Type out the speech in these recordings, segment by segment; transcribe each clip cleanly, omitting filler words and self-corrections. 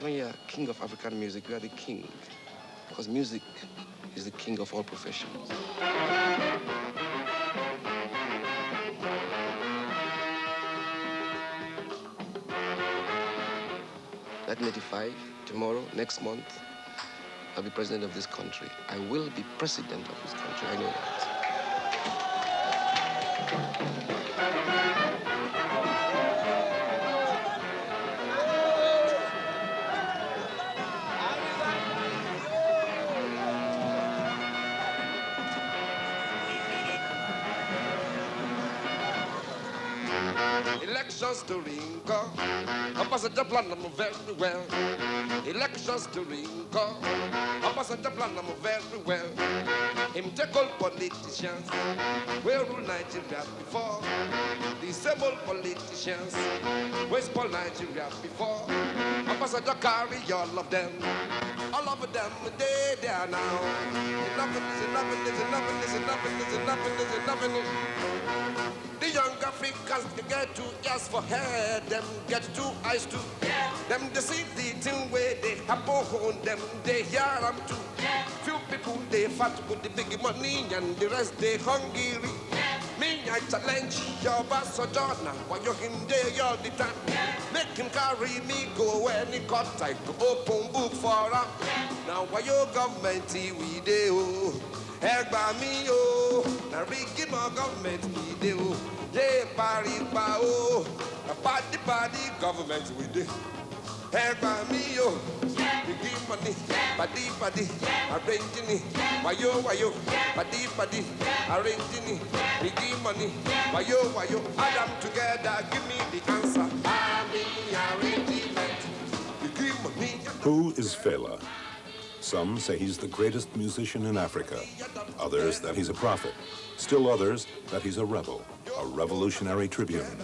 when you're king of African music, you are the king. Because music is the king of all professions. 1985, tomorrow, next month, I'll be president of this country. I will be president of this country, I know that. Elections to Ringo, opposite the plan I'm very well. Elections to Ringo, opposite the plan I'm very well. Him take all politicians, we rule Nigeria before. Disabled politicians, we spoil Nigeria before. Opposite the carry all of them they are now. Enough is. The young Africans they get 2 ears for head, them get 2 eyes too. Yeah. Them they see the thing where they happen on them, they hear them too. Yeah. Few people they fat with the big money and the rest they hungry. Yeah. Me I challenge your boss or Jordan, while you're in there all the time. Yeah. Make him carry me go when he cut I go open book for him. Yeah. Now why your government we dey oh. Help me, oh, now reggae my government, we do. Yeah, paripa, oh, a party government, we do. Help me, oh, reggae money, paddy, arranging it. Why yo, paddy, arranging it. Reggae money, why yo, add them together, give me the answer. Reggae money. Who is Fela? Some say he's the greatest musician in Africa, others that he's a prophet, still others that he's a rebel, a revolutionary tribune.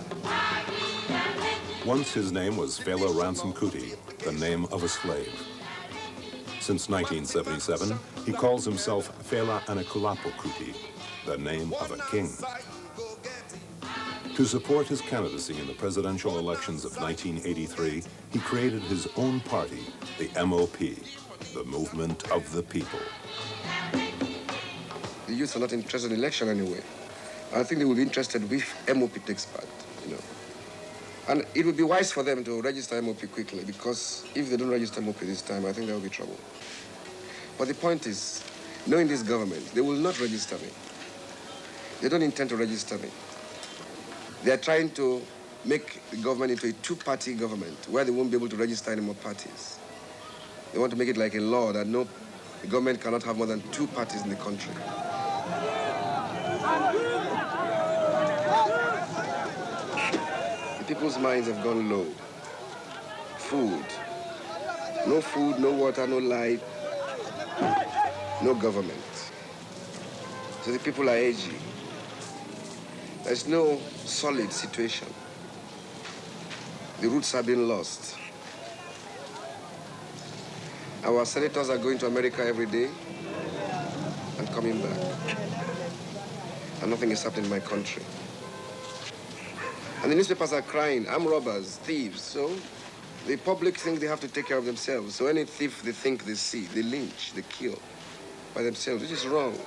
Once his name was Fela Kuti, the name of a slave. Since 1977, he calls himself Fela Kuti, the name of a king. To support his candidacy in the presidential elections of 1983, he created his own party, the MOP, the Movement of the People. The youth are not interested in election anyway. I think they will be interested if MOP takes part, you know. And it would be wise for them to register MOP quickly, because if they don't register MOP this time, I think there will be trouble. But the point is, knowing this government, they will not register me. They don't intend to register me. They are trying to make the government into a 2-party government where they won't be able to register any more parties. They want to make it like a law that the government cannot have more than 2 parties in the country. The people's minds have gone low. Food, no water, no light, no government. So the people are aging. There's no solid situation. The roots have been lost. Our senators are going to America every day and coming back. And nothing is happening in my country. And the newspapers are crying, armed robbers, thieves. So the public think they have to take care of themselves. So any thief they think they see, they lynch, they kill by themselves, which is wrong.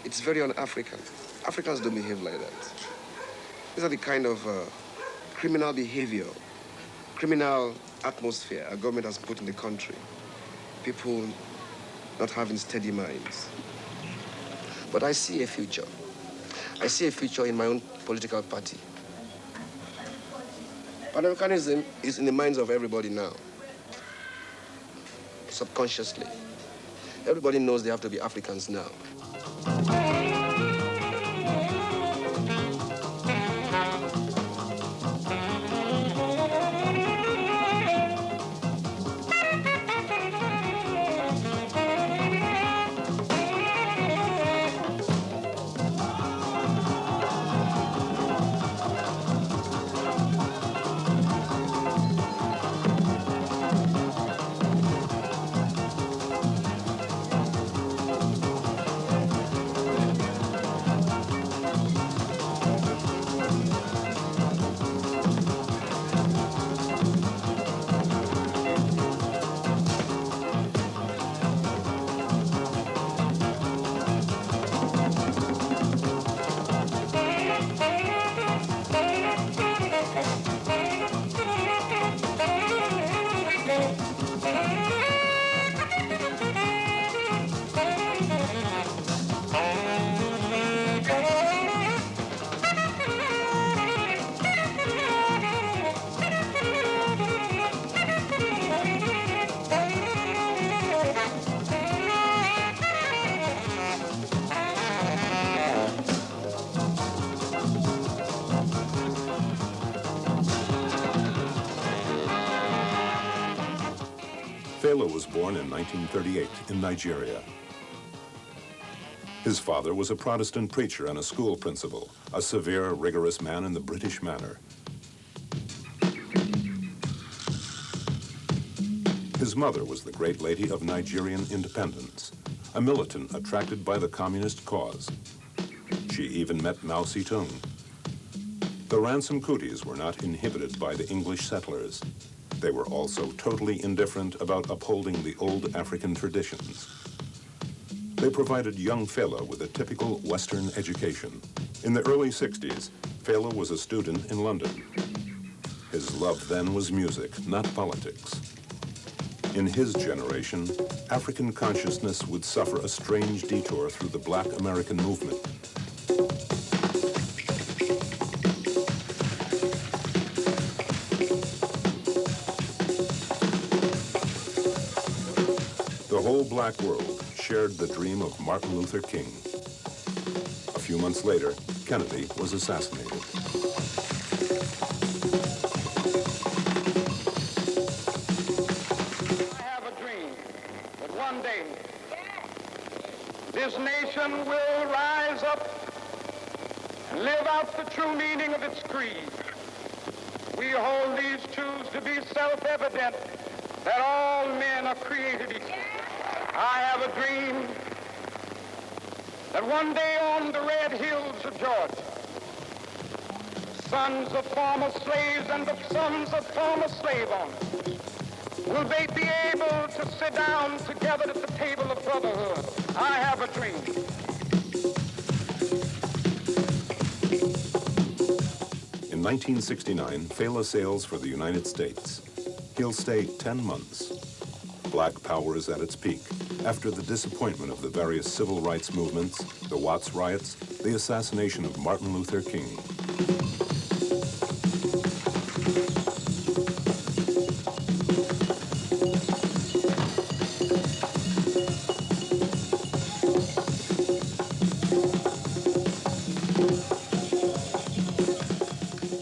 It's very un-African. Africans don't behave like that. These are the kind of criminal behavior, criminal atmosphere our government has put in the country. People not having steady minds. But I see a future. I see a future in my own political party. Pan-Africanism is in the minds of everybody now. Subconsciously. Everybody knows they have to be Africans now. Fela was born in 1938 in Nigeria. His father was a Protestant preacher and a school principal, a severe, rigorous man in the British manner. His mother was the great lady of Nigerian independence, a militant attracted by the communist cause. She even met Mao Zedong. The Ransom Kutis were not inhibited by the English settlers. They were also totally indifferent about upholding the old African traditions. They provided young Fela with a typical Western education. In the early 60s, Fela was a student in London. His love then was music, not politics. In his generation, African consciousness would suffer a strange detour through the Black American movement. The whole black world shared the dream of Martin Luther King. A few months later, Kennedy was assassinated. I have a dream that one day this nation will rise up and live out the true meaning of its creed. We hold these truths to be self-evident, that all men are created equal. I have a dream that one day on the red hills of Georgia, sons of former slaves and the sons of former slave owners, will they be able to sit down together at the table of brotherhood? I have a dream. In 1969, Fela sails for the United States. He'll stay 10 months. Black power is at its peak. After the disappointment of the various civil rights movements, the Watts riots, the assassination of Martin Luther King.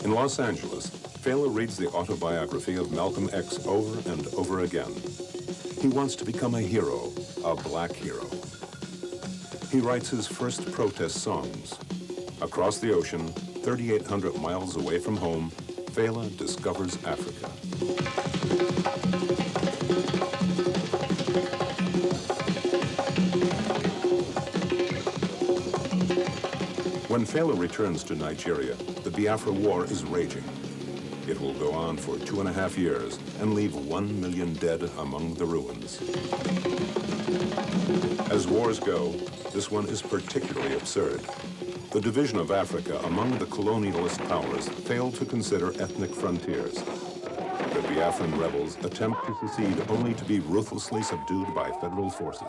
In Los Angeles, Fela reads the autobiography of Malcolm X over and over again. He wants to become a hero, a black hero. He writes his first protest songs. Across the ocean, 3,800 miles away from home, Fela discovers Africa. When Fela returns to Nigeria, the Biafra War is raging. It will go on for 2.5 years and leave 1 million dead among the ruins. As wars go, this one is particularly absurd. The division of Africa among the colonialist powers failed to consider ethnic frontiers. The Biafran rebels attempt to secede only to be ruthlessly subdued by federal forces.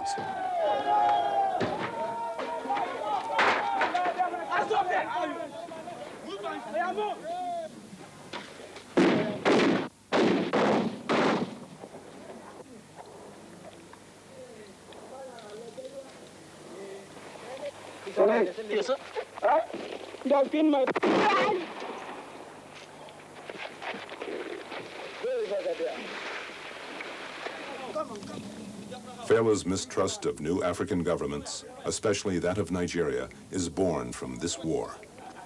Yes, sir. Don't pin my... Fela's mistrust of new African governments, especially that of Nigeria, is born from this war.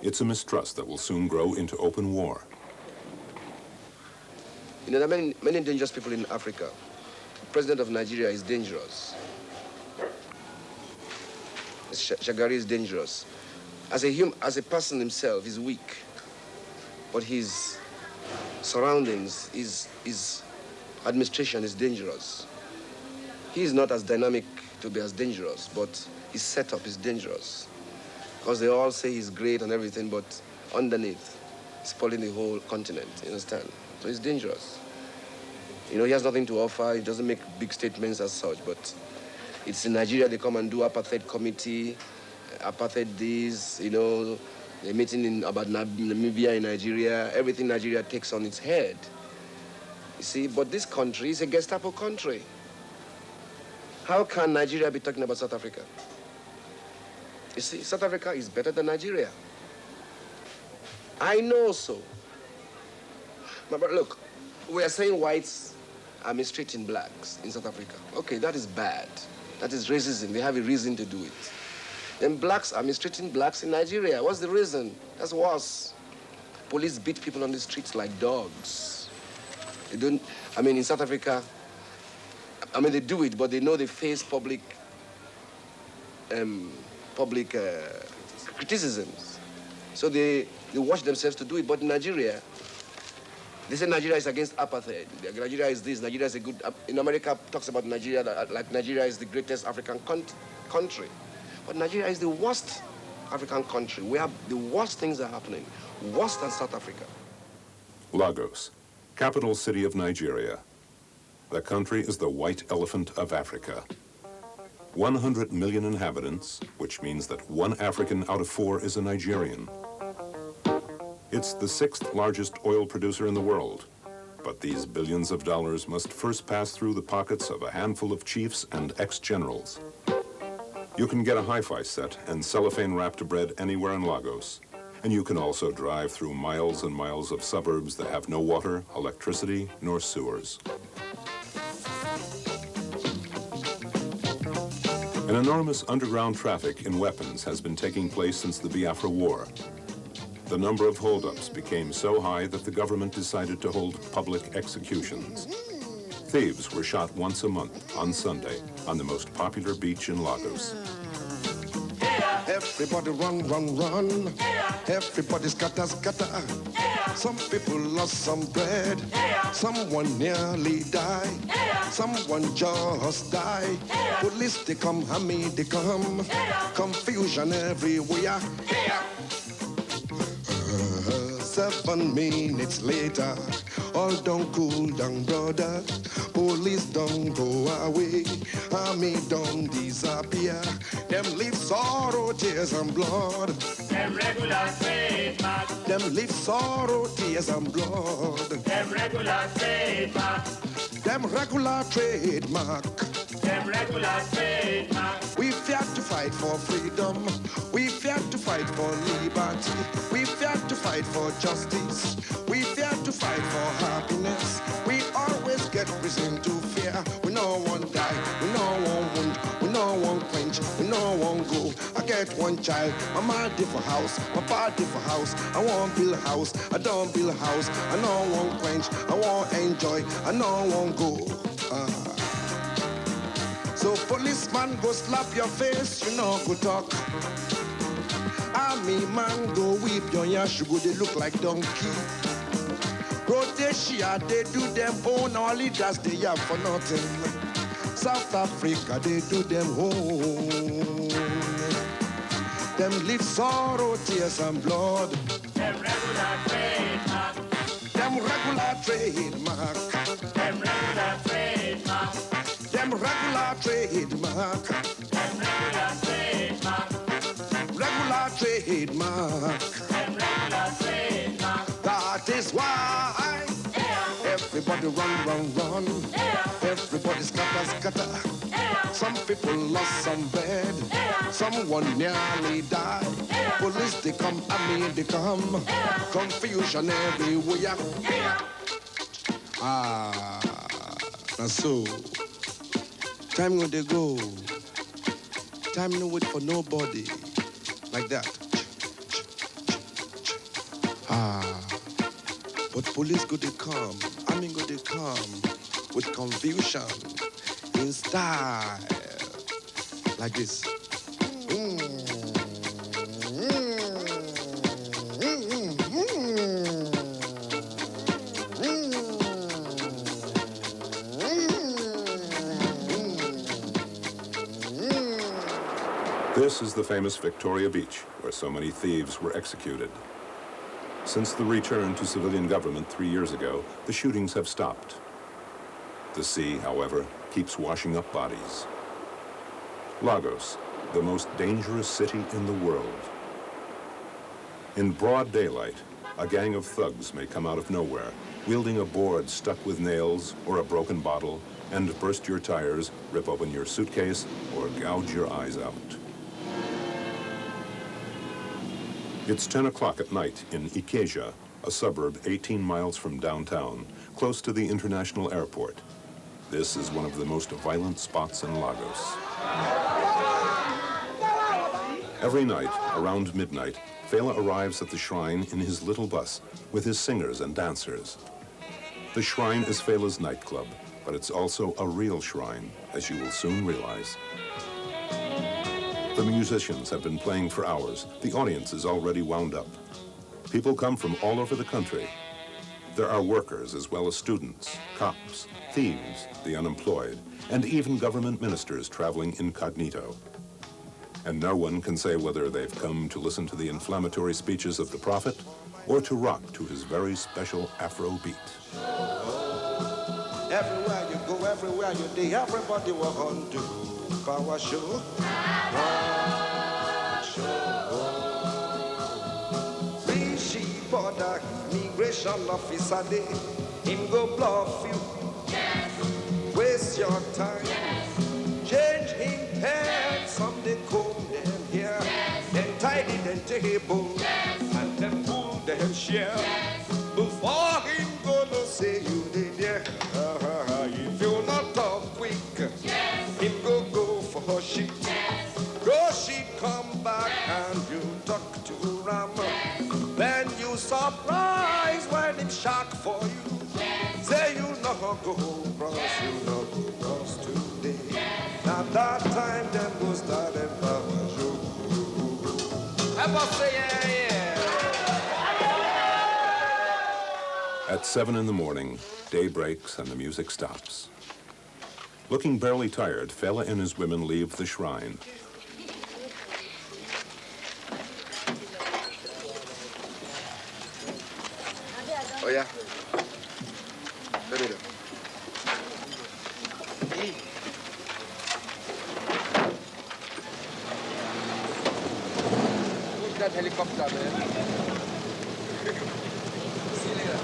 It's a mistrust that will soon grow into open war. You know, there are many dangerous people in Africa. The president of Nigeria is dangerous. Shagari is dangerous. As a person himself, he's weak. But his surroundings, his administration is dangerous. He is not as dynamic to be as dangerous, but his setup is dangerous. Because they all say he's great and everything, but underneath, spoiling the whole continent, you understand? So he's dangerous. You know, he has nothing to offer. He doesn't make big statements as such, but it's in Nigeria they come and do apartheid committee, apartheid this, you know, they're meeting about Namibia in Nigeria. Everything Nigeria takes on its head. You see, but this country is a Gestapo country. How can Nigeria be talking about South Africa? You see, South Africa is better than Nigeria. I know so. But look, we are saying whites are mistreating blacks in South Africa. Okay, that is bad. That is racism. They have a reason to do it. Then blacks are mistreating blacks in Nigeria. What's the reason? That's worse. Police beat people on the streets like dogs. They don't, I mean, in South Africa, I mean, they do it, but they know they face public criticisms. So they watch themselves to do it. But in Nigeria, they say Nigeria is against apartheid. Nigeria is this, Nigeria is a good, in America talks about Nigeria, like Nigeria is the greatest African country. But Nigeria is the worst African country. We have the worst things are happening, worse than South Africa. Lagos, capital city of Nigeria. The country is the white elephant of Africa. 100 million inhabitants, which means that 1 African out of 4 is a Nigerian. It's the 6th largest oil producer in the world, but these billions of dollars must first pass through the pockets of a handful of chiefs and ex-generals. You can get a hi-fi set and cellophane-wrapped bread anywhere in Lagos, and you can also drive through miles and miles of suburbs that have no water, electricity, nor sewers. An enormous underground traffic in weapons has been taking place since the Biafra War. The number of holdups became so high that the government decided to hold public executions. Thieves were shot once a month on Sunday on the most popular beach in Lagos. Everybody run, run, run. Everybody scatter, scatter. Some people lost some bread. Someone nearly died. Someone just died. Police, they come, Hammy, they come. Confusion everywhere. 7 minutes later, all don't cool down, brother. Police don't go away, army don't disappear. Them leave sorrow, tears and blood. Them regular trademark. Them leave sorrow, tears and blood. Them regular trademark. Them regular trademark. Them regular trademark. We fear to fight for freedom. We fear to fight for liberty. We fear to fight for justice. We fear to fight for happiness. We always get reason to fear. We no one die. We no one wound. We no one quench. We no one go. I get one child. My mama for house. My party for house. I want build a house. I don't build a house. I no one quench. I want enjoy. I no one go. So policeman go slap your face, you know, go talk. Army man go whip your yash, you go, they look like donkey. Rhodesia, they do them own, our leaders, they have for nothing. South Africa, they do them own. Them live sorrow, tears and blood. Them regular trademark. Them regular trademark. Them regular trademark. Them regular trademark. Them regular trademark. Regular trademark. Them regular trademark. That is why everybody run, run, run. Everybody scatter, scatter. Some people lost some bread. Someone nearly died. Police, they come, army, they come. Confusion everywhere. That's so. Time when they go. Time no wait for nobody. Like that. But police go they come. Army go they come. With confusion. In style. Like this. This is the famous Victoria Beach, where so many thieves were executed. Since the return to civilian government 3 years ago, the shootings have stopped. The sea, however, keeps washing up bodies. Lagos, the most dangerous city in the world. In broad daylight, a gang of thugs may come out of nowhere, wielding a board stuck with nails or a broken bottle, and burst your tires, rip open your suitcase, or gouge your eyes out. It's 10 o'clock at night in Ikeja, a suburb 18 miles from downtown, close to the international airport. This is one of the most violent spots in Lagos. Every night, around midnight, Fela arrives at the shrine in his little bus with his singers and dancers. The shrine is Fela's nightclub, but it's also a real shrine, as you will soon realize. The musicians have been playing for hours. The audience is already wound up. People come from all over the country. There are workers as well as students, cops, thieves, the unemployed, and even government ministers traveling incognito. And no one can say whether they've come to listen to the inflammatory speeches of the prophet or to rock to his very special Afrobeat. Everywhere you go, everywhere you do, everybody will hunt to power show. Rishi border immigration officer day, him go bluff you. Yes. Waste your time. Yes. Change him head, some they comb them here, yes. Then tidy them table, yes. And then pull them share. Yes. Before him gonna say you did there. If you're not talk quick, yes. Him go for shit. Yes. Go shit, come back and you talk to Ram. Yes. Then you surprise when him shock for you. Yes. Say you not go cross, yes. You not go cross today. Yes. Now that time them go start and power show. Ever say yeah, yeah. At 7 in the morning, day breaks and the music stops. Looking barely tired, Fela and his women leave the shrine. Oh, yeah. Let me know. Who's that helicopter, man? See you later.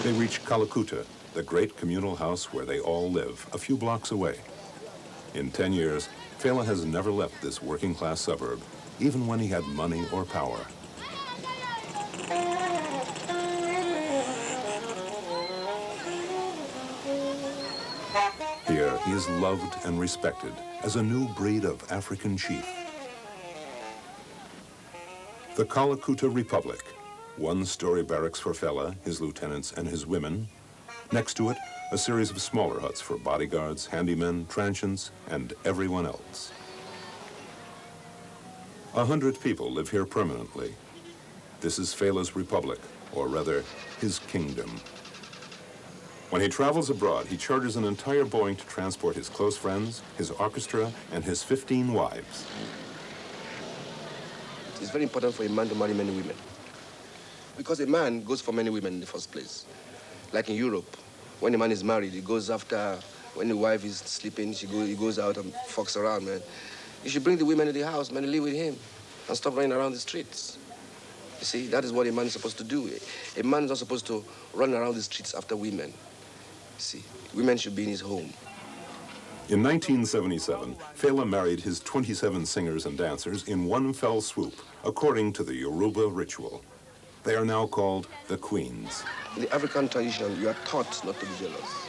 They reach Calcutta, the great communal house where they all live, a few blocks away. In 10 years, Fela has never left this working-class suburb, even when he had money or power. Here, he is loved and respected as a new breed of African chief. The Calcutta Republic, one-story barracks for Fela, his lieutenants, and his women. Next to it, a series of smaller huts for bodyguards, handymen, transients, and everyone else. 100 people live here permanently. This is Fela's republic, or rather, his kingdom. When he travels abroad, he charters an entire Boeing to transport his close friends, his orchestra, and his 15 wives. It's very important for a man to marry many women. Because a man goes for many women in the first place. Like in Europe, when a man is married, he goes after, when the wife is sleeping, he goes out and fucks around, man. You should bring the women to the house, man, and live with him, and stop running around the streets. You see, that is what a man is supposed to do. A man is not supposed to run around the streets after women. You see, women should be in his home. In 1977, Fela married his 27 singers and dancers in one fell swoop, according to the Yoruba ritual. They are now called the Queens. In the African tradition, you are taught not to be jealous.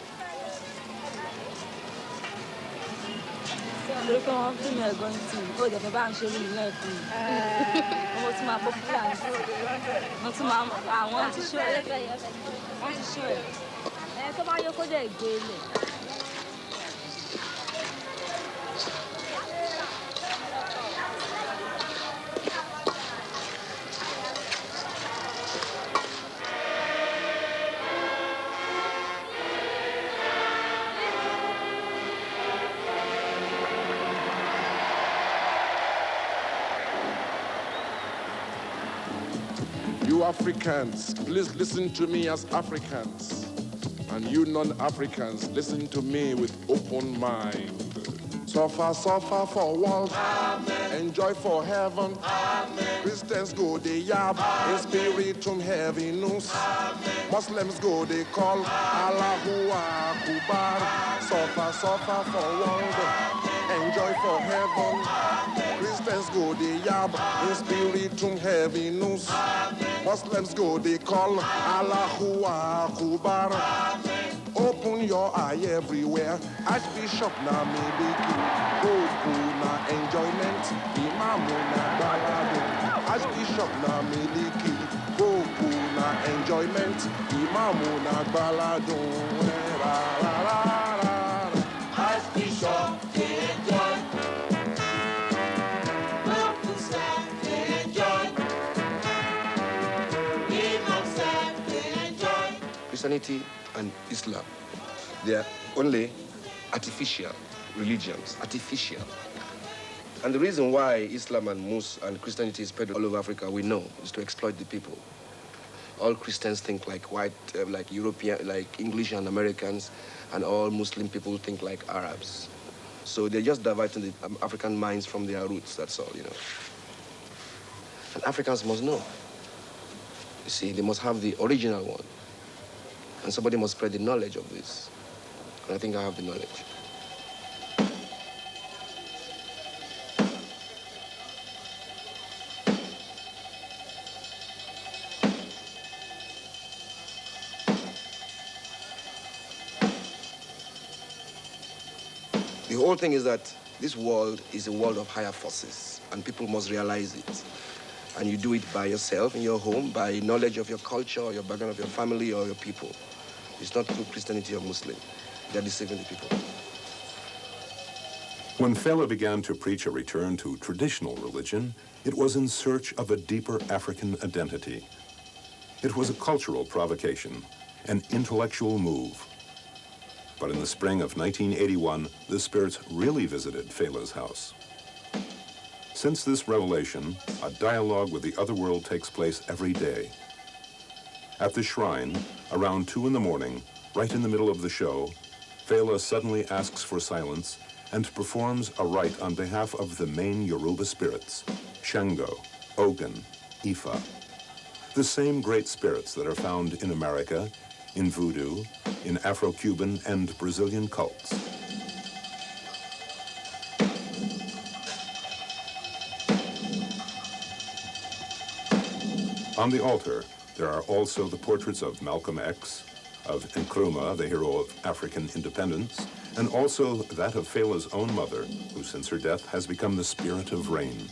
You Africans, please listen to me as Africans. And you non-Africans, listen to me with open mind. Suffer for world. Amen. Enjoy for heaven. Amen. Christians go they yab. In spiritum heaviness. Muslims go they call. Allahu Akbar. Suffer for world. Enjoy for heaven. Christians Converts go they yab, in spiritum heaviness. Muslims go they call Allahu Akbar. Open your eye everywhere. Archbishop na miliki, Pope na enjoyment, Imam na balado. Archbishop na miliki, Pope na enjoyment, Imam na balado. Archbishop, enjoy. Pope enjoy. Imam enjoy. Christianity and Islam, they are only artificial religions, artificial. And the reason why Islam and Christianity is spread all over Africa, we know, is to exploit the people. All Christians think like white, like European, like English and Americans, and all Muslim people think like Arabs. So they're just diverting the African minds from their roots, that's all, you know. And Africans must know. You see, they must have the original one. And somebody must spread the knowledge of this. And I think I have the knowledge. The whole thing is that this world is a world of higher forces, and people must realize it. And you do it by yourself, in your home, by knowledge of your culture, or your background of your family, or your people. It's not through Christianity or Muslim. They're deceiving the people. When Fela began to preach a return to traditional religion, it was in search of a deeper African identity. It was a cultural provocation, an intellectual move. But in the spring of 1981, the spirits really visited Fela's house. Since this revelation, a dialogue with the other world takes place every day. At the shrine, around 2 in the morning, right in the middle of the show, Fela suddenly asks for silence and performs a rite on behalf of the main Yoruba spirits, Shango, Ogun, Ifa. The same great spirits that are found in America, in Voodoo, in Afro-Cuban and Brazilian cults. On the altar, there are also the portraits of Malcolm X, of Nkrumah, the hero of African independence, and also that of Fela's own mother, who since her death has become the spirit of rain.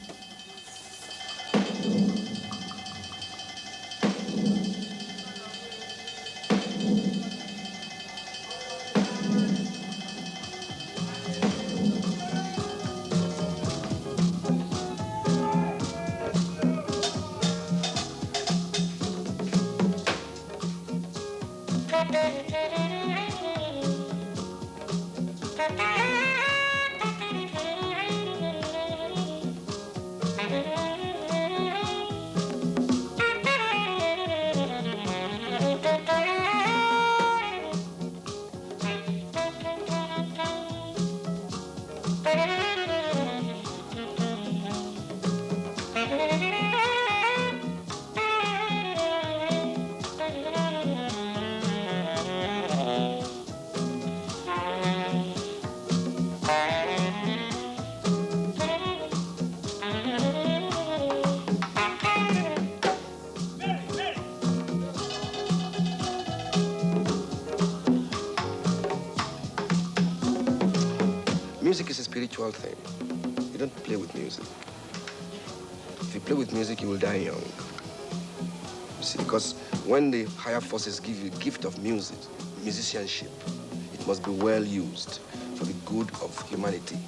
Music is a spiritual thing. You don't play with music. If you play with music, you will die young. You see, because when the higher forces give you a gift of music, musicianship, it must be well used for the good of humanity.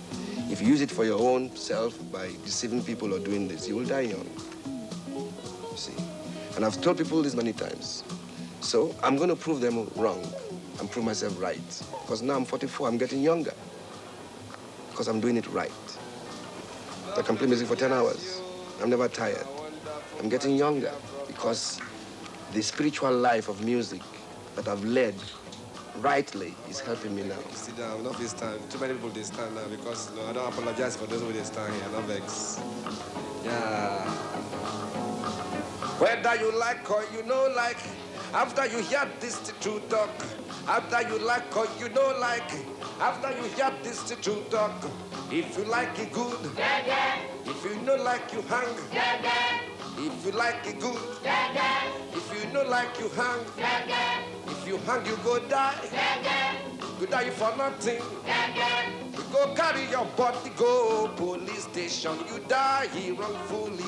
If you use it for your own self by deceiving people or doing this, you will die young. You see, and I've told people this many times. So I'm going to prove them wrong and prove myself right. Because now I'm 44, I'm getting younger. Because I'm doing it right. I can play music for 10 hours. I'm never tired. I'm getting younger because the spiritual life of music that I've led rightly is helping me now. Sit down, not this time. Too many people they stand now because I don't apologize for those who they stand here. No vex. Yeah. Whether you like or you know like, after you hear this true talk, after you like or you know like, after you hear this true talk, if you like it good, yeah, yeah. If If you know like you hang, if you like it good, if you know like you hang, if you hang you go die, go die for nothing. You go carry your body, go police station, you die here wrongfully.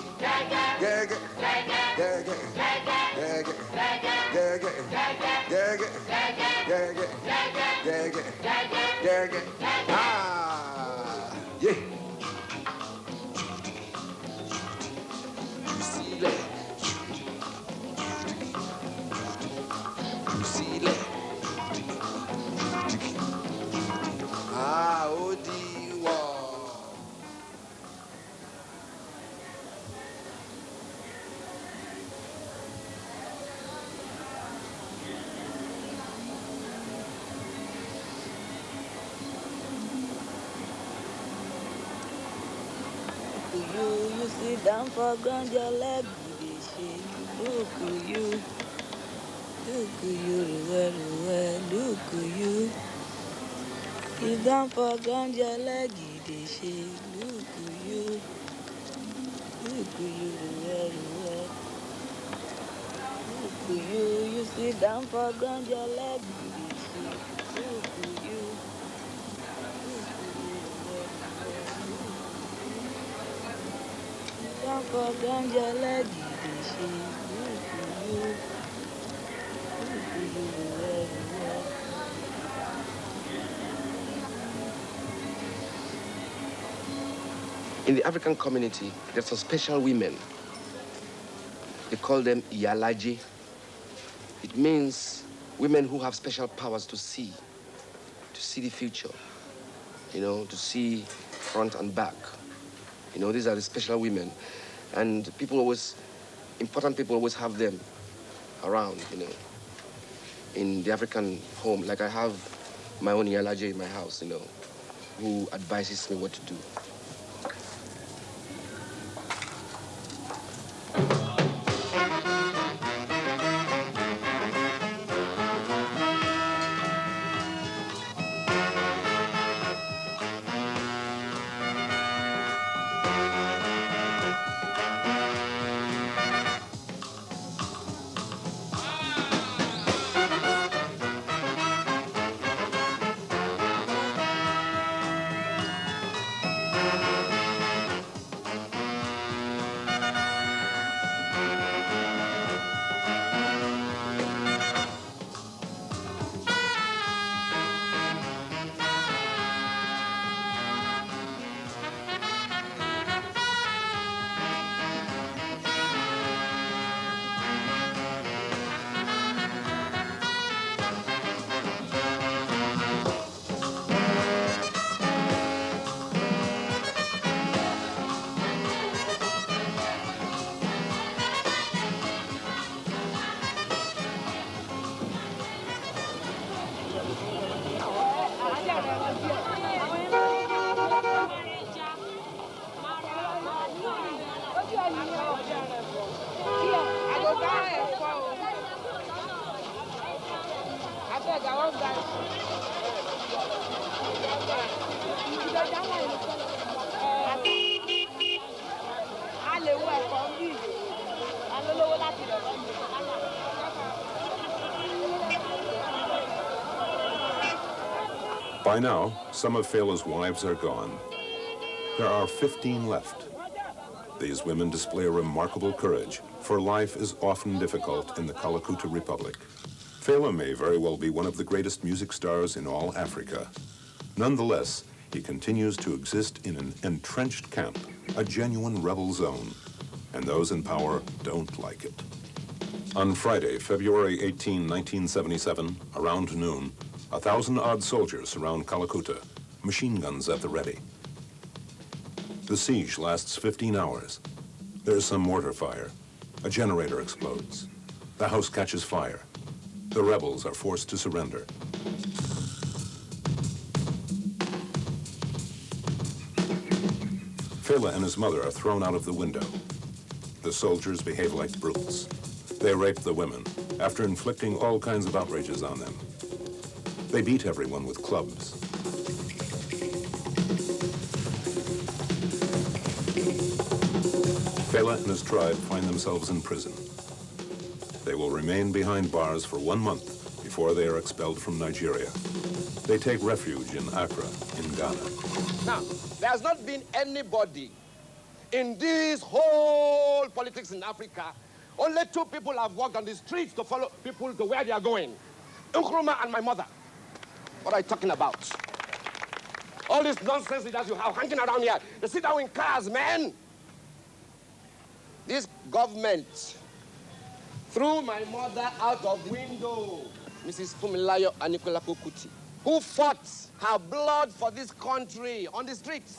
Ah, yeah. You see that? You see that? Ah, oh, You sit down for ground, your leg dey shake. Look you, look you. Sit down for ground, your leg dey shake. Look you, look you. You sit down for ground, your leg dey shake. Look you. Down for ground, your leg dey shake. In the African community, there's some special women. They call them Iyalaje. It means women who have special powers to see the future, you know, to see front and back. You know, these are the special women. And important people always have them around, you know, in the African home. Like I have my own Iyalaje in my house, you know, who advises me what to do. By now, some of Fela's wives are gone. There are 15 left. These women display a remarkable courage, for life is often difficult in the Kalakuta Republic. Fela may very well be one of the greatest music stars in all Africa. Nonetheless, he continues to exist in an entrenched camp, a genuine rebel zone, and those in power don't like it. On Friday, February 18, 1977, around noon, 1,000-odd soldiers surround Kalakuta, machine guns at the ready. The siege lasts 15 hours. There's some mortar fire. A generator explodes. The house catches fire. The rebels are forced to surrender. Fela and his mother are thrown out of the window. The soldiers behave like brutes. They rape the women after inflicting all kinds of outrages on them. They beat everyone with clubs. Fela and his tribe find themselves in prison. They will remain behind bars for 1 month before they are expelled from Nigeria. They take refuge in Accra, in Ghana. Now, there has not been anybody in this whole politics in Africa. Only 2 people have walked on the streets to follow people to where they are going. Nkrumah and my mother. What are you talking about? All this nonsense that you have hanging around here. They sit down in cars, man. This government threw my mother out of window, Mrs. Fumilayo Fela Kuti, who fought her blood for this country on the streets.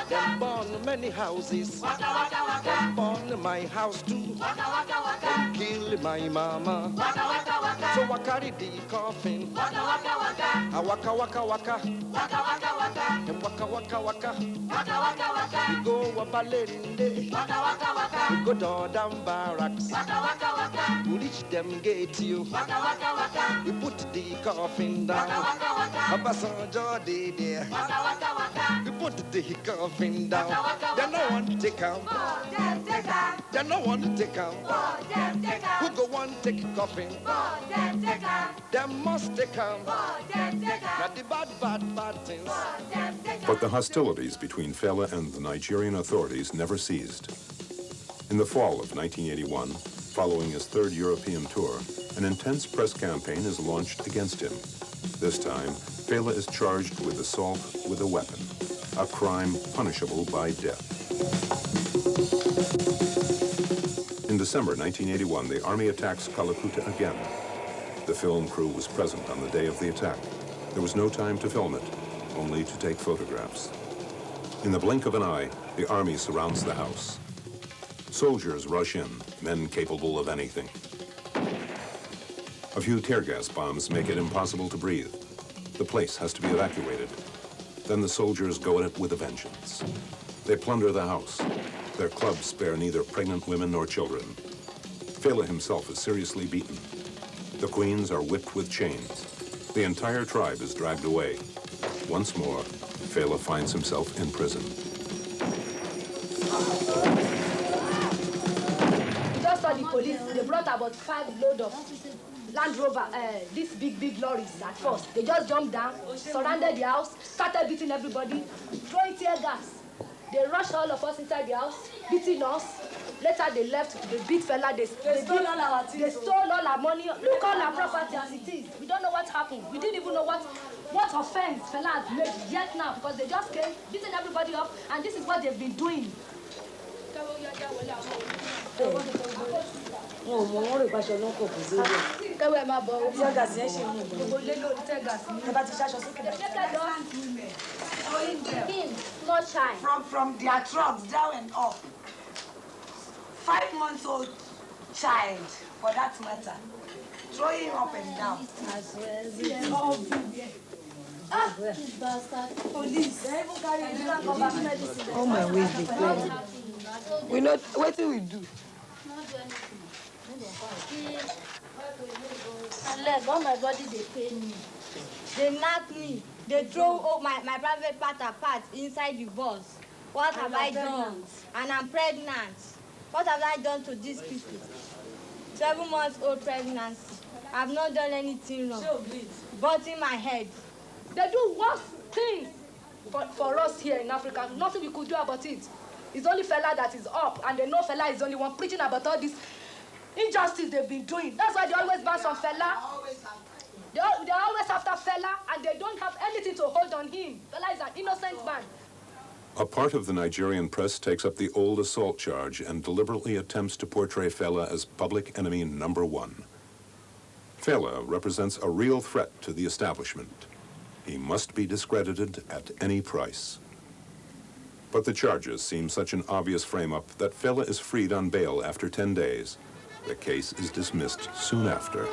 Them burn many houses. Them burn my house too. Them kill my mama. So I carry the coffin. I waka waka waka. Them waka waka waka. We go up a lende. We go down barracks. We reach them gate you. We put the coffin down. Abasanjo dey there. We put the coffin down. They no one to take out. They no one to take out. Who go one take a coffin? They must take out. Not the bad things. But the hostilities between Fela and the Nigerian authorities never ceased. In the fall of 1981, following his 3rd European tour, an intense press campaign is launched against him. This time, Fela is charged with assault with a weapon, a crime punishable by death. In December 1981, the army attacks Kalakuta again. The film crew was present on the day of the attack. There was no time to film it, only to take photographs. In the blink of an eye, the army surrounds the house. Soldiers rush in, men capable of anything. A few tear gas bombs make it impossible to breathe. The place has to be evacuated. Then the soldiers go at it with a vengeance. They plunder the house. Their clubs spare neither pregnant women nor children. Fela himself is seriously beaten. The queens are whipped with chains. The entire tribe is dragged away. Once more, Fela finds himself in prison. Just saw the police. They brought about 5 loads of Land Rover, these big lorries at first. They just jumped down, surrounded the house, started beating everybody, throwing tear gas. They rushed all of us inside the house, beating us. Later they left, they beat Fela, they stole all our things. They stole all our money. Look all our property as it is. We don't know what happened. We didn't even know what offense Fela has made yet now, because they just came, beating everybody up, and this is what they've been doing. From their trucks down and up. 5-month-old child, for that matter, throwing up and down. Police. Oh my ways, they play. We know what do we do? All my body, they pain me. They knock me. They throw my private part apart inside the bus. What have I done? And I'm pregnant. What have I done to these people? 7-month-old pregnancy. I've not done anything wrong. But in my head. They do worse things for us here in Africa. Nothing we could do about it. It's only Fela that is up, and they know Fela is the only one preaching about all this injustice they've been doing. That's why they always ban on Fela. They're always after Fela, and they don't have anything to hold on him. Fela is an innocent man. A part of the Nigerian press takes up the old assault charge and deliberately attempts to portray Fela as public enemy number 1. Fela represents a real threat to the establishment. He must be discredited at any price. But the charges seem such an obvious frame-up that Fela is freed on bail after 10 days. The case is dismissed soon after.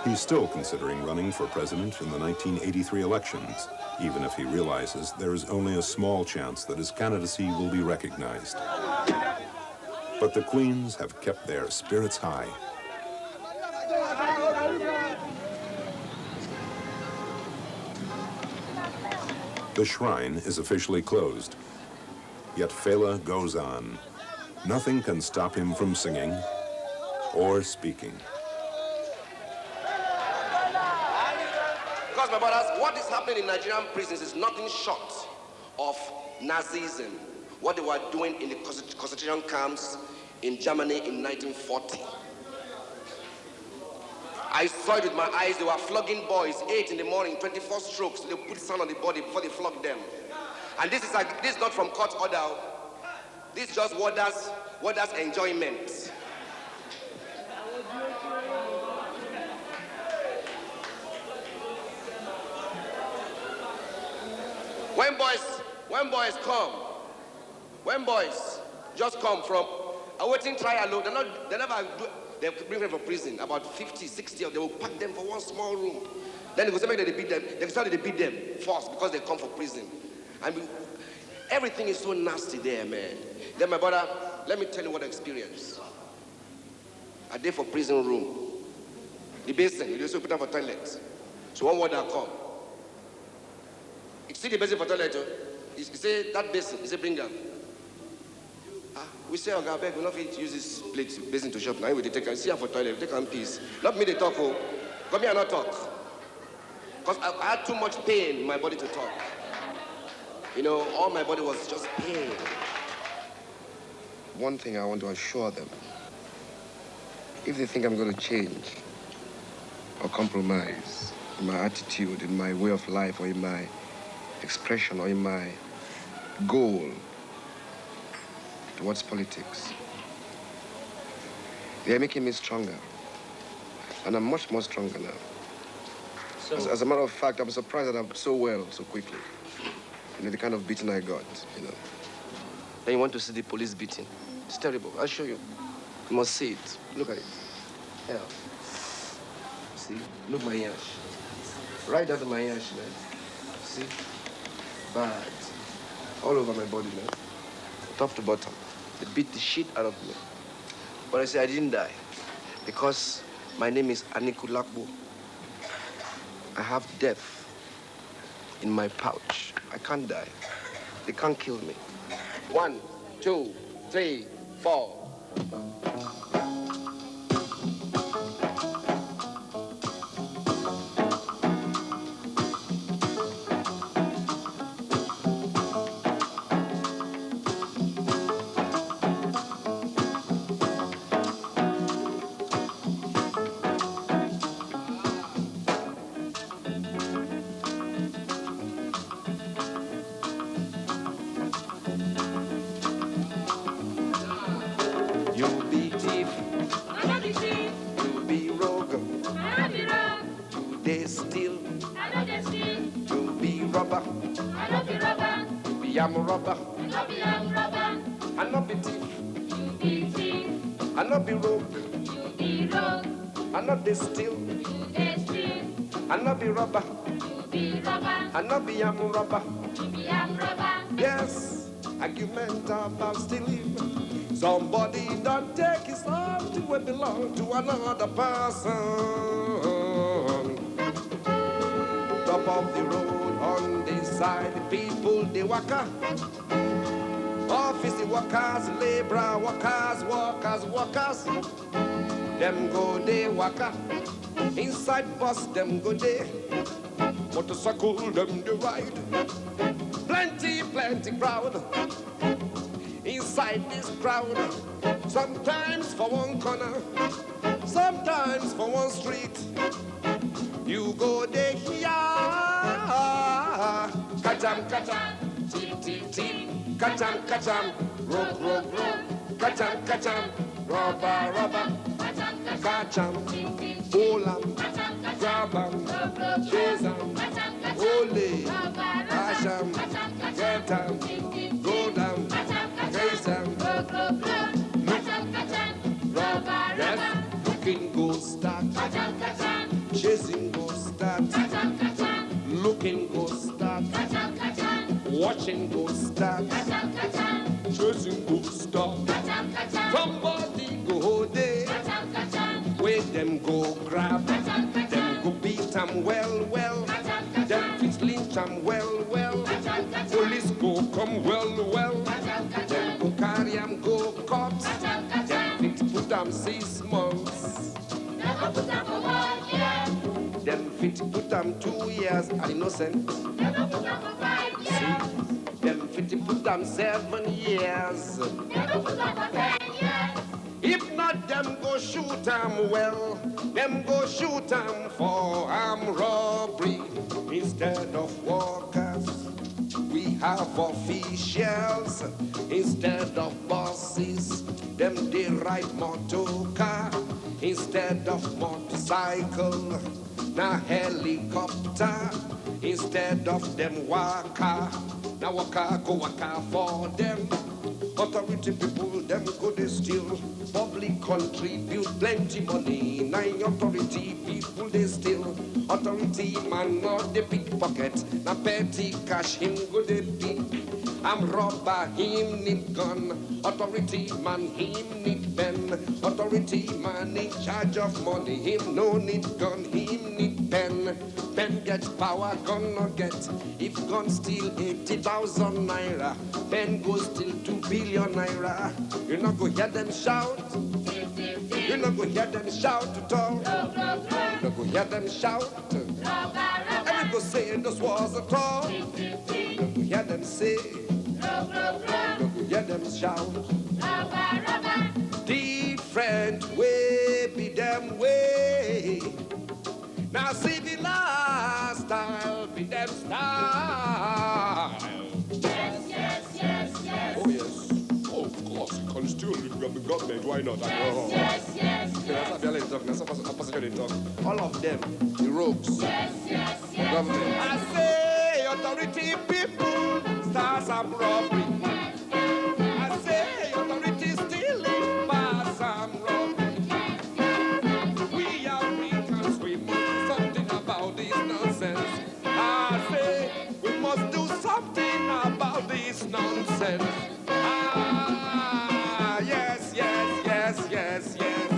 He's still considering running for president in the 1983 elections, even if he realizes there is only a small chance that his candidacy will be recognized. But the Queens have kept their spirits high. The shrine is officially closed, yet Fela goes on. Nothing can stop him from singing or speaking. Because, my brothers, what is happening in Nigerian prisons is nothing short of Nazism. What they were doing in the concentration camps in Germany in 1940. I saw it with my eyes. They were flogging boys, 8 in the morning, 24 strokes. They put sand on the body before they flog them. And this is not from court order. This is just warders' enjoyment. When boys just come from awaiting trial, they bring them from prison, about 50, 60 of them, they will pack them for one small room. Then they will say maybe they beat them. They start to beat them first because they come from prison. I mean, everything is so nasty there, man. Then my brother, let me tell you what I experienced. A day for prison room. The basin, you just put them for toilet. So one warder come. You see the basin for toilet, he say, that basin, he say, bring them. We say, okay, I beg, we not fit use this plate, basin to shop. Now we take and see her for toilet, take one piece. Not me, they talk, oh. Come here and not talk. Because I had too much pain in my body to talk. You know, all my body was just pain. One thing I want to assure them, if they think I'm going to change or compromise in my attitude, in my way of life, or in my expression, or in my goal towards politics, they are making me stronger. And I'm much more stronger now. So, as a matter of fact, I'm surprised that I'm so well so quickly. You know, the kind of beating I got, you know. And you want to see the police beating? It's terrible. I'll show you. You must see it. Look at it. Yeah. See? Look my yash. Right out of my yash, man. See? Bad. All over my body, man. Top to bottom. They beat the shit out of me. But I say I didn't die. Because my name is Anikulakbo. I have death in my pouch. I can't die. They can't kill me. 1, 2, 3, 4. I'm a robber. I not be thief. You be thief. I not be rogue. You be rogue. I not be steal. You be steal. I not be robber. You be robber. I not be am robber. You be am robber. Yes, argument about stealing. Somebody don't take his stuff to what belong to another person. Top of the road on this side, the people they waka. Office workers, labor workers. Them go they waka. Inside bus them go they. Motorcycle them they ride. Plenty crowd. Inside this crowd. Sometimes for one corner. Sometimes for one street. You go there here. Kacham, tip, kacham, rope, kacham, rubber, kacham, pull 'em, grab 'em, chase 'em, ole, cash 'em, get 'em, go down, chase 'em, yes, looking good start, am 6 months. Them go put am for 1 year. Them fit put am 2 years and innocent. Them go put am for 5 years. Them fit put am 7 years. Them go put am for 10 years. If not, them go shoot am well. Them go shoot am for armed robbery instead of workers. We have officials instead of bosses. Them they ride motor car instead of motorcycle. Now helicopter instead of them waka. Now waka go waka for them. Authority people, them go they steal. Public contribute plenty money. Nine authority people they steal. Authority man not the pickpocket. Now petty cash him go they pick. I'm robber, him need gun. Authority man, him need pen. Authority man in charge of money. Him no need gun, him need pen. Pen get power, gun not get. If gun steal 80,000 naira, pen go steal 2 billion naira. You not go hear them shout. You not go hear them shout at all. You not go hear them shout. And you go say those words at all. You not go hear them say. You not go hear them shout. Different way be them way. Now see the last style be them style. Yes, yes, yes, yes. Oh, yes. Oh, of course. You can still with the government. Why not? Yes, yes, yes. All of them, the rogues. Yes, yes, yes. Government. I say, authority people, stars and robbery. I say, authority stealing, bars and robbery. We Africans, we must do something about this nonsense. I say, we must do something about this nonsense. Ah, yes, yes, yes, yes, yes.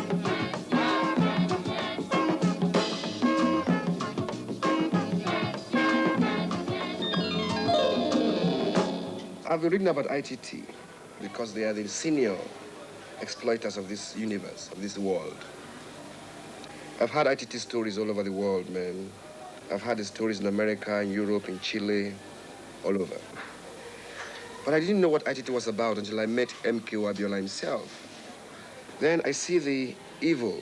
I've been reading about ITT because they are the senior exploiters of this universe, of this world. I've had ITT stories all over the world, man. I've had the stories in America, in Europe, in Chile, all over. But I didn't know what ITT was about until I met MK Abiola himself. Then I see the evil,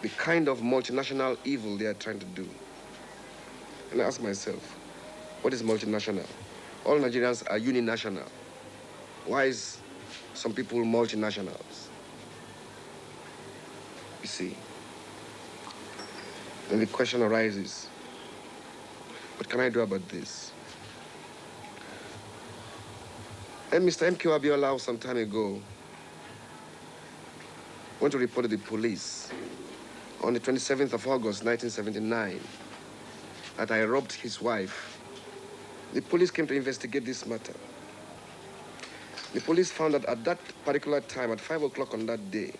the kind of multinational evil they are trying to do. And I ask myself, what is multinational? All Nigerians are uninational. Why is some people multinationals? You see. Then the question arises, what can I do about this? And Mr. MK Abiola some time ago went to report to the police on the 27th of August, 1979, that I robbed his wife. The police came to investigate this matter. The police found that at that particular time, at 5 o'clock on that day,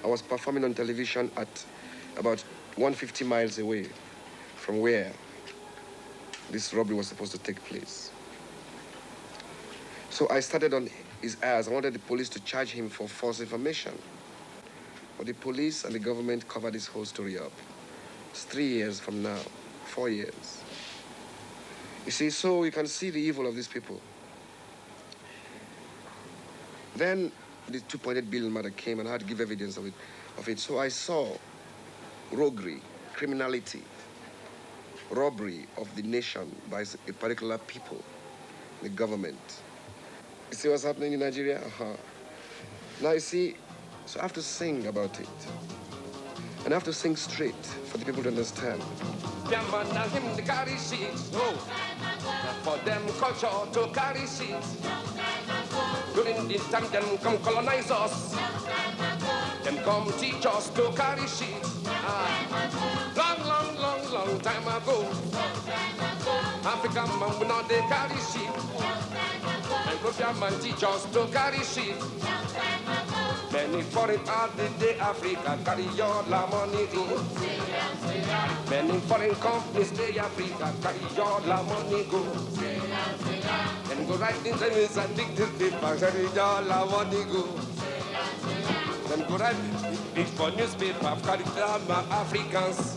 I was performing on television at about 150 miles away from where this robbery was supposed to take place. So I started on his ass. I wanted the police to charge him for false information. But the police and the government covered this whole story up. It's 3 years from now, 4 years. You see, so you can see the evil of these people. Then the 2.8 billion matter came and I had to give evidence of it. So I saw roguery, criminality, robbery of the nation by a particular people, the government. You see what's happening in Nigeria? Now you see, so I have to sing about it. And I have to sing straight for the people to understand. For them culture to carry seeds. During this time, them come colonize us. Them come teach us to carry seeds. Long time ago. African man, we know they carry seeds. And European man teach us to carry seeds. Many foreign art did they Africa carry all the money go. Many foreign companies they Africa carry all the money go. And go right in the news and dig this paper carry all the money go. them go write big for newspaper, I've Africans.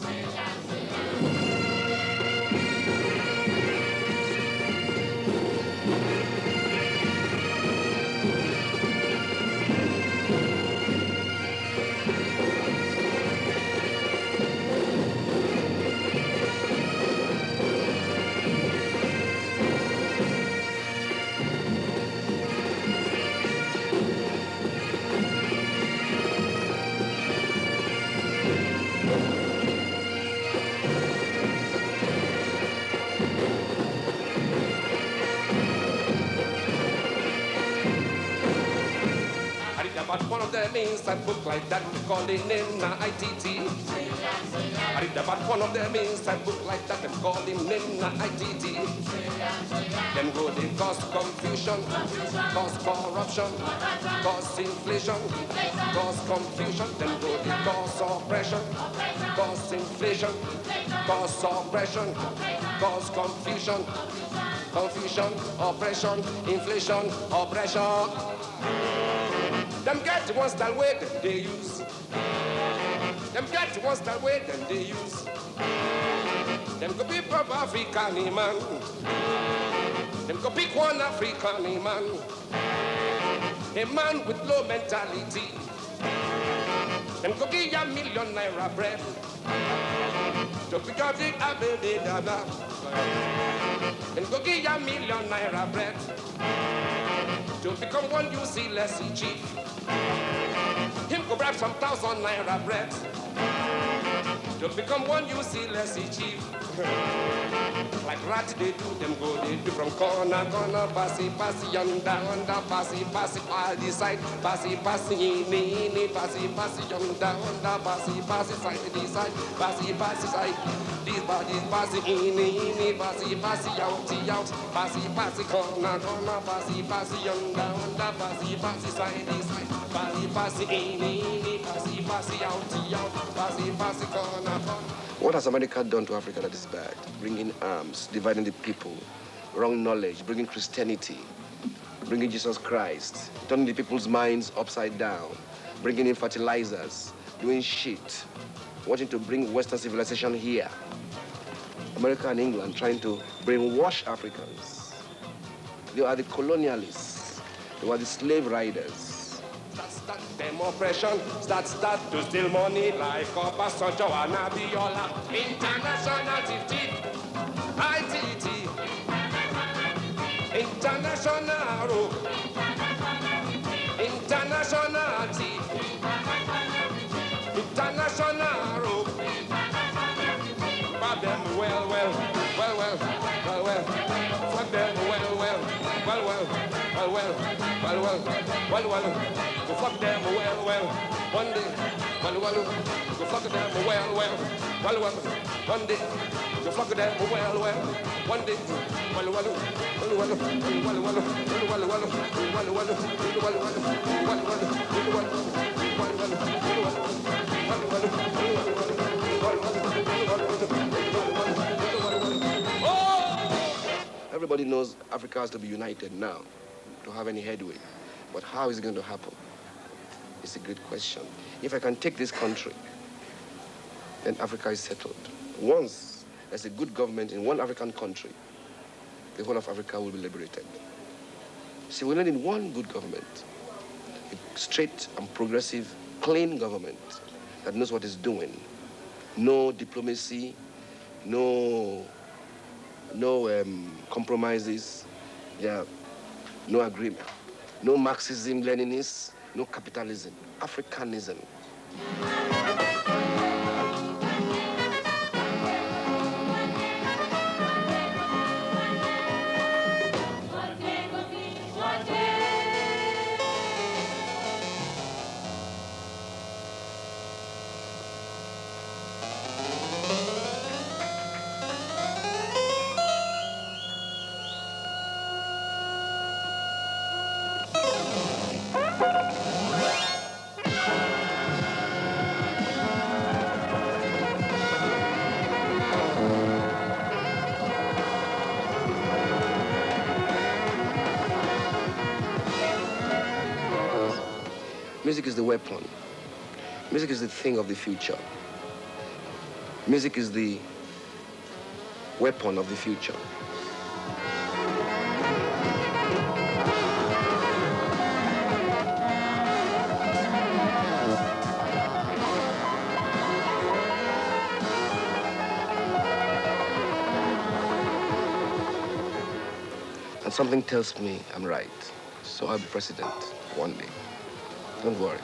But one of them inside book like that, calling in ITT. I read about one of them inside book like that, and calling in ITT. Them go they cause confusion, cause corruption, cause inflation, cause confusion. Them go they cause oppression, cause inflation, cause oppression, cause confusion, confusion, oppression, inflation, oppression. Them get the ones that way that they use. Them get the ones that way that they use. Them go pick up African man. Them go pick one African man. A man with low mentality. Them go give ya $1,000,000 bread. To pick up the Abede Dada. Them go give ya $1,000,000 bread. To become one useless chief. Him go grab some $1,000 bread. To become one useless chief. Like rat they do, them go they do from corner, corner, passy, passy, under, under, passy, passy, all the side, passy, passy, in, passy, passy, under, under, passy, passy, side to the side, passy, passy, side. These bodies passy, in, passy, passy, out, passy, passy, corner, corner, passy, passy, under, under, passy, passy, side to the side, passy, passy, in, passy, passy, out, passy, passy, corner, corner. What has America done to Africa that is bad? Bringing arms, dividing the people, wrong knowledge, bringing Christianity, bringing Jesus Christ, turning the people's minds upside down, bringing in fertilizers, doing shit, wanting to bring Western civilization here. America and England trying to brainwash Africans. They are the colonialists. They were the slave riders. Start them oppression, start to steal money like Obasanjo and Abiola. International TT, ITT, international, international T, international. Fuck them well. Fuck them well. Go fuck them well. One day, go fuck them well. One day, go fuck them well. One day, Everybody knows Africa has to be united now to have any headway. But how is it going to happen? It's a great question. If I can take this country, then Africa is settled. Once there's a good government in one African country, the whole of Africa will be liberated. See, we only need one good government, a straight and progressive, clean government that knows what it's doing. No diplomacy, no compromises, no agreement, no Marxism, Leninism, no capitalism, Africanism. Music is the weapon. Music is the thing of the future. Music is the weapon of the future. And something tells me I'm right. So I'll be president one day. Don't worry.